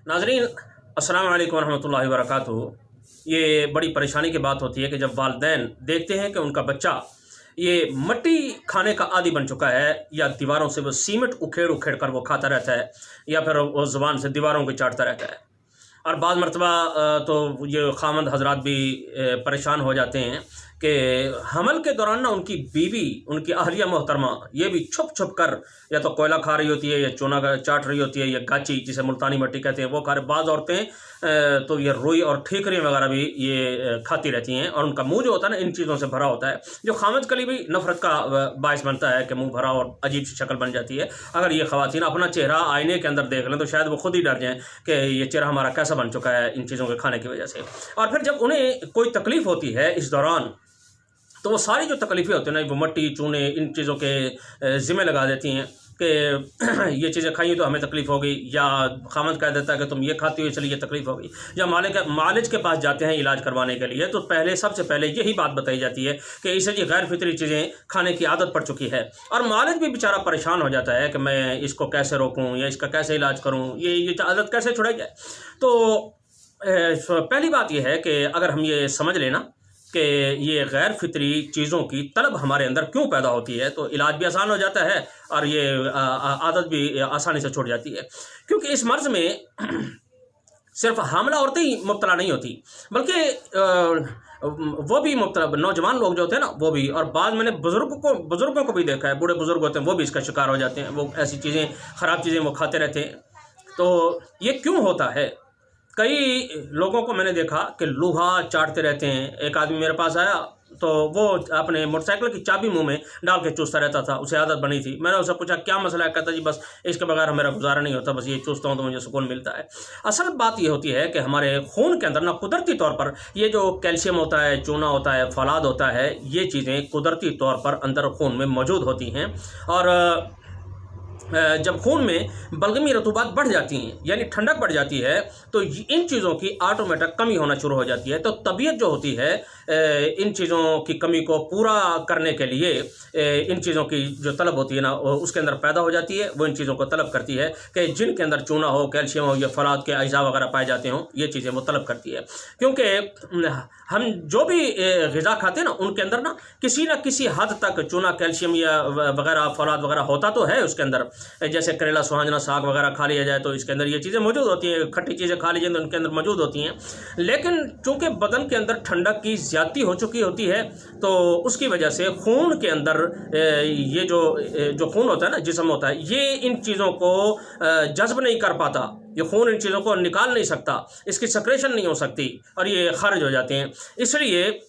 नाज़रीन, अस्सलाम वालेकुम रहमतुल्लाहि व बरकातुहू। ये बड़ी परेशानी की बात होती है कि जब वालिदैन देखते हैं कि उनका बच्चा ये मट्टी खाने का आदी बन चुका है, या दीवारों से वो सीमेंट उखेड़ उखेड़ कर वो खाता रहता है, या फिर वो ज़ुबान से दीवारों को चाटता रहता है। और बाद मरतबा तो ये खामंद हजरात भी परेशान हो जाते हैं कि हमल के दौरान ना उनकी बीवी, उनकी अहलिया मोहतरमा, ये भी छुप छुप कर या तो कोयला खा रही होती है, या चूना चाट रही होती है, या गाची जिसे मुल्तानी मिट्टी कहते हैं वो खा रहे। बाज़ औरतें तो ये रुई और ठीकरियाँ वगैरह भी ये खाती रहती हैं, और उनका मुंह जो होता है ना इन चीज़ों से भरा होता है, जो खामद के लिए भी नफ़रत का बायस बनता है कि मुंह भरा और अजीब सी शक्ल बन जाती है। अगर ये ख़वातीन अपना चेहरा आईने के अंदर देख लें तो शायद वो खुद ही डर जाएँ कि ये चेहरा हमारा कैसा बन चुका है इन चीज़ों के खाने की वजह से। और फिर जब उन्हें कोई तकलीफ़ होती है इस दौरान, तो वो सारी जो तकलीफ़ें होती हैं ना, वो मट्टी चूने इन चीज़ों के ज़िम्मे लगा देती हैं कि ये चीज़ें खाई तो हमें तकलीफ़ होगी, या खामद कह देता है कि तुम ये खाती हो इसलिए ये तकलीफ़ होगी। या मालिज के पास जाते हैं इलाज करवाने के लिए, तो सबसे पहले यही बात बताई जाती है कि इसे जी गैर फितरी चीज़ें खाने की आदत पड़ चुकी है। और मालिज भी बेचारा परेशान हो जाता है कि मैं इसको कैसे रोकूँ, या इसका कैसे इलाज करूँ, ये आदत कैसे छुड़ाई जाए। तो पहली बात यह है कि अगर हम ये समझ लेना कि ये गैर फितरी चीज़ों की तलब हमारे अंदर क्यों पैदा होती है, तो इलाज भी आसान हो जाता है और ये आदत भी आसानी से छूट जाती है। क्योंकि इस मर्ज़ में सिर्फ हामला औरतें ही मुब्तला नहीं होती, बल्कि वो भी मुब्तला, नौजवान लोग जो होते हैं ना वो भी, और बाद मैंने बुज़ुर्गों को भी देखा है, बूढ़े बुज़ुर्ग होते हैं वो भी इसका शिकार हो जाते हैं। वो ऐसी चीज़ें, ख़राब चीज़ें वो खाते रहते हैं। तो ये क्यों होता है? कई लोगों को मैंने देखा कि लोहा चाटते रहते हैं। एक आदमी मेरे पास आया तो वो अपने मोटरसाइकिल की चाबी मुंह में डाल के चूसता रहता था, उसे आदत बनी थी। मैंने उससे पूछा क्या मसला है? कहता जी बस इसके बगैर मेरा गुजारा नहीं होता, बस ये चूसता हूँ तो मुझे सुकून मिलता है। असल बात ये होती है कि हमारे खून के अंदर ना कुदरती तौर पर ये जो कैल्शियम होता है, चूना होता है, फौलाद होता है, ये चीज़ें कुदरती तौर पर अंदर खून में मौजूद होती हैं। और जब खून में बलगमी रतूबात बढ़ जाती हैं, यानी ठंडक बढ़ जाती है, तो इन चीज़ों की ऑटोमेटिक कमी होना शुरू हो जाती है। तो तबीयत जो होती है इन चीज़ों की कमी को पूरा करने के लिए इन चीज़ों की जो तलब होती है ना उसके अंदर पैदा हो जाती है। वो इन चीज़ों को तलब करती है कि जिनके अंदर चूना हो, कैल्शियम हो, या फलाद के अज्जा वगैरह पाए जाते हों, ये चीज़ें वो तलब करती है। क्योंकि हम जो भी ग़िज़ा खाते हैं ना उनके अंदर ना किसी हद तक चूना, कैल्शियम या वगैरह फलाद वगैरह होता तो है उसके अंदर। जैसे करेला, सुहाजना, साग वगैरह खा लिया जाए तो इसके अंदर ये चीज़ें मौजूद होती हैं। खट्टी चीज़ें खा लीजिए तो उनके अंदर मौजूद होती हैं। लेकिन चूँकि बदन के अंदर ठंडक की ज़्यादती हो चुकी होती है, तो उसकी वजह से खून के अंदर ये जो खून होता है ना, जिस्म होता है, ये इन चीज़ों को जज़्ब नहीं कर पाता। ये खून इन चीज़ों को निकाल नहीं सकता, इसकी सेक्रेशन नहीं हो सकती, और ये खारिज हो जाते हैं। इसलिए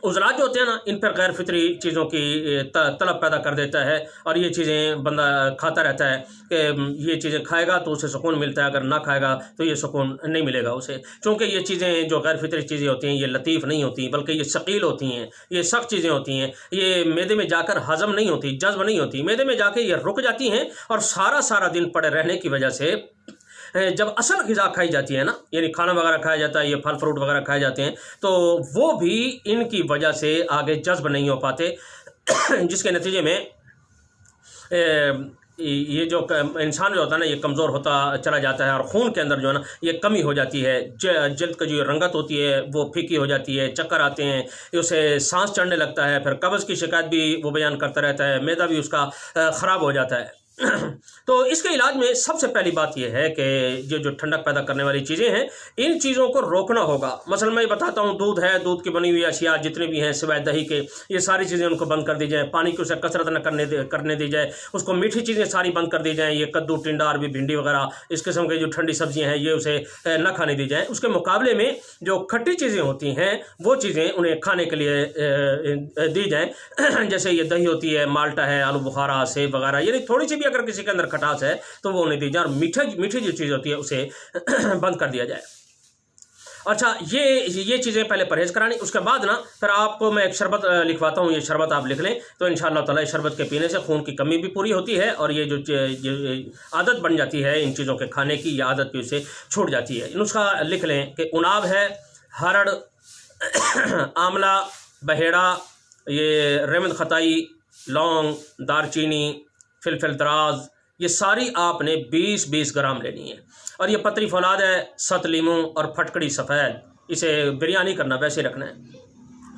उज़लात जो होते हैं ना, इन पर गैर फितरी चीज़ों की तलब पैदा कर देता है, और ये चीज़ें बंदा खाता रहता है कि ये चीज़ें खाएगा तो उसे सुकून मिलता है, अगर ना खाएगा तो ये सुकून नहीं मिलेगा उसे। क्योंकि ये चीज़ें जो गैर फितरी चीज़ें होती हैं ये लतीफ़ नहीं होती, बल्कि ये शकील होती हैं, ये सख्त चीज़ें होती हैं। ये मैदे में जाकर हज़म नहीं होती, जज़्ब नहीं होती, मैदे में जाके ये रुक जाती हैं, और सारा दिन पड़े रहने की वजह से जब असल ग़िज़ा खाई जाती है ना, यानी खाना वगैरह खाया जाता है, ये फल फ्रूट वगैरह खाए जाते हैं, तो वो भी इनकी वजह से आगे जज़्ब नहीं हो पाते, जिसके नतीजे में ये जो इंसान जो होता है ना ये कमज़ोर होता चला जाता है, और खून के अंदर जो है ना ये कमी हो जाती है। जल्द की जो रंगत होती है वो फीकी हो जाती है, चक्कर आते हैं, उसे सांस चढ़ने लगता है, फिर कब्ज़ की शिकायत भी वो बयान करता रहता है, मैदा भी उसका ख़राब हो जाता है। तो इसके इलाज में सबसे पहली बात यह है कि जो ठंडक पैदा करने वाली चीज़ें हैं इन चीज़ों को रोकना होगा। मसलन मैं बताता हूँ, दूध है, दूध की बनी हुई अशिया जितने भी हैं सिवाय दही के, ये सारी चीज़ें उनको बंद कर दी जाए। पानी की उसे कसरत न करने दी जाए। उसको मीठी चीज़ें सारी बंद कर दी जाएँ। ये कद्दू, टिंडा, अरबी, भिंडी वगैरह इस किस्म की जो ठंडी सब्जियाँ हैं ये उसे न खाने दी जाए। उसके मुकाबले में जो खट्टी चीज़ें होती हैं वो चीज़ें उन्हें खाने के लिए दी जाएँ। जैसे ये दही होती है, माल्टा है, आलू बुखारा, सेब वगैरह, यानी थोड़ी सी भी अगर किसी के अंदर खटास है तो वो नहीं दी जाए, और मीठी जो चीज़ होती है उसे बंद कर दिया जाए। अच्छा, ये चीज़ें पहले परहेज करानी। उसके बाद ना फिर आपको मैं एक शरबत लिखवाता हूँ, ये शरबत आप लिख लें तो इंशाअल्लाह ताला शरबत के पीने से खून की कमी भी पूरी होती है, और ये जो आदत बन जाती है इन चीज़ों के खाने की, ये आदत भी उसे छूट जाती है। नुस्खा लिख लें कि उनाब है, हरड़, आंवला, बहेड़ा, ये रेमंद खताई, लौंग, दारचीनी, फिलफिल दराज, یہ ساری آپ نے 20-20 گرام لینی ہے. اور یہ پتری فولاد ہے، ست لیموں اور پھٹکڑی سفید، اسے بریانی کرنا ویسے رکھنا ہے.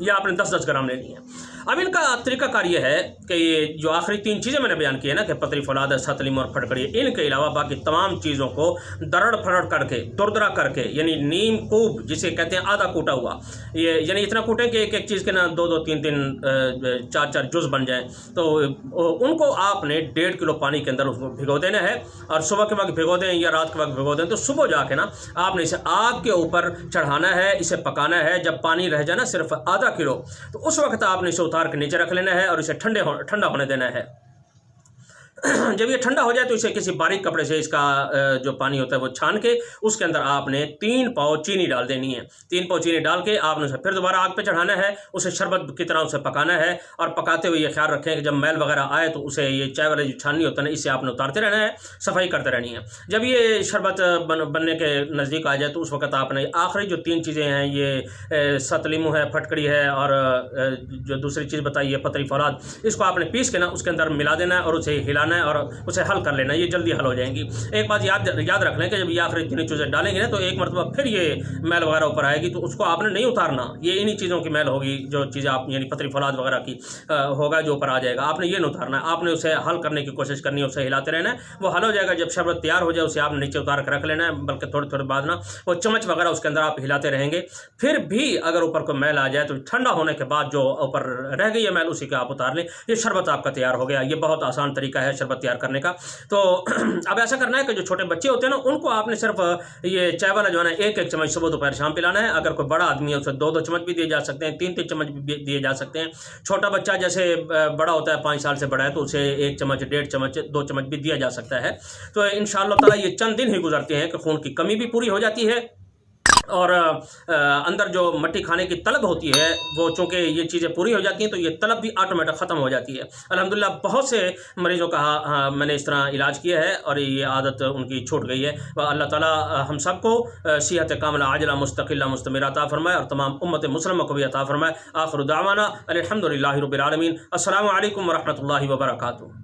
یہ آپ نے 10-10 گرام لینی ہے. اب ان کا طریقہ کار یہ ہے کہ یہ جو آخری 3 چیزیں میں نے بیان کی ہے نا کہ پتری فولاد ہے، ست لیموں اور پھٹکڑی، ان کے علاوہ باقی تمام چیزوں کو درڑ پھڑ کر کے، دردرا کر کے، یعنی نیم کوب جسے کہتے ہیں آدھا کوٹا ہوا، یہ یعنی اتنا کوٹیں کہ ایک ایک چیز کے نا 2-2, 3-3, 4-4 جز بن جائیں. تو ان کو آپ نے 1.5 کلو پانی کے اندر اس کو بھگو دینا ہے، اور صبح کے وقت بھگو دیں یا رات کے وقت بھگو دیں. تو صبح جا کے نا آپ نے اسے آگ کے اوپر چڑھانا ہے، اسے پکانا ہے. جب پانی رہ جائے نا صرف آدھا کلو، تو اس وقت آپ نے اسے اتار کے نیچے رکھ لینا ہے اور اسے ٹھنڈا ہونے دینا ہے. جب یہ ٹھنڈا ہو جائے تو اسے کسی باریک کپڑے سے اس کا جو پانی ہوتا ہے وہ چھان کے اس کے اندر آپ نے 3 پاؤ چینی ڈال دینی ہے. 3 پاؤ چینی ڈال کے آپ نے اسے پھر دوبارہ آگ پہ چڑھانا ہے، اسے شربت کی طرح اسے پکانا ہے. اور پکاتے ہوئے یہ خیال رکھیں کہ جب میل وغیرہ آئے تو اسے یہ چائے والا جو چھاننی ہوتا ہے نا، اسے آپ نے اتارتے رہنا ہے، صفائی کرتے رہنی ہے. جب یہ شربت بننے کے نزدیک آ جائے تو اس وقت آپ نے آخری جو 3 چیزیں ہیں، یہ ست لیمو ہے، پھٹکڑی ہے، اور جو دوسری چیز بتائی ہے پتری فولاد، اس کو آپ نے پیس کے نا اس کے اندر ملا دینا ہے اور اسے ہلانا ہے اور اسے حل کر لینا. یہ جلدی حل ہو جائیں گی. ایک بات یاد رکھ لیں کہ جب یہ آخری 3 چیزیں ڈالیں گے نا تو ایک مرتبہ پھر یہ میل وغیرہ اوپر آئے گی تو اس کو آپ نے نہیں اتارنا. یہ انہی چیزوں کی میل ہوگی جو چیزیں آپ یعنی پتری فولاد وغیرہ کی ہوگا جو اوپر آ جائے گا. آپ نے یہ نہیں اتارنا ہے، آپ نے اسے حل کرنے کی کوشش کرنی ہے، اسے ہلاتے رہنا ہے. وہ حل ہو جائے گا. جب شربت تیار ہو جائے اسے آپ نے نیچے اتار کے رکھ لینا ہے، بلکہ تھوڑے بعد نا وہ چمچ وغیرہ اس کے اندر آپ ہلاتے رہیں گے. پھر بھی اگر اوپر کوئی میل آ جائے تو ٹھنڈا ہونے کے بعد جو اوپر رہ گئی ہے میل اسی کے آپ اتار لیں. یہ شربت آپ کا تیار ہو گیا. یہ بہت آسان طریقہ ہے شربت تیار کرنے کا. تو اب ایسا کرنا ہے کہ جو چھوٹے بچے ہوتے ہیں نا ان کو آپ نے صرف یہ چائے والا جو ہے نا 1-1 چمچ صبح دوپہر شام پلانا ہے. اگر کوئی بڑا آدمی ہے اسے 2-2 چمچ بھی دیے جا سکتے ہیں، 3-3 چمچ بھی دیے جا سکتے ہیں. چھوٹا بچہ جیسے بڑا ہوتا ہے 5 سال سے بڑا ہے تو اسے 1 چمچ، 1.5 چمچ، 2 چمچ بھی دیا جا سکتا ہے. تو انشاءاللہ تعالی یہ چند دن ہی گزرتے ہیں کہ خون کی کمی بھی پوری ہو جاتی ہے اور اندر جو مٹی کھانے کی طلب ہوتی ہے وہ چونکہ یہ چیزیں پوری ہو جاتی ہیں تو یہ طلب بھی آٹومیٹک ختم ہو جاتی ہے. الحمدللہ بہت سے مریضوں کا میں نے اس طرح علاج کیا ہے اور یہ عادت ان کی چھوٹ گئی ہے. اللہ تعالی ہم سب کو صحت کاملہ عاجلہ مستقلہ مستمرہ عطا فرمائے اور تمام امت مسلمہ کو بھی عطا فرمائے. آخر دعوانا الحمدللہ رب العالمین. السلام علیکم ورحمۃ اللہ وبرکاتہ.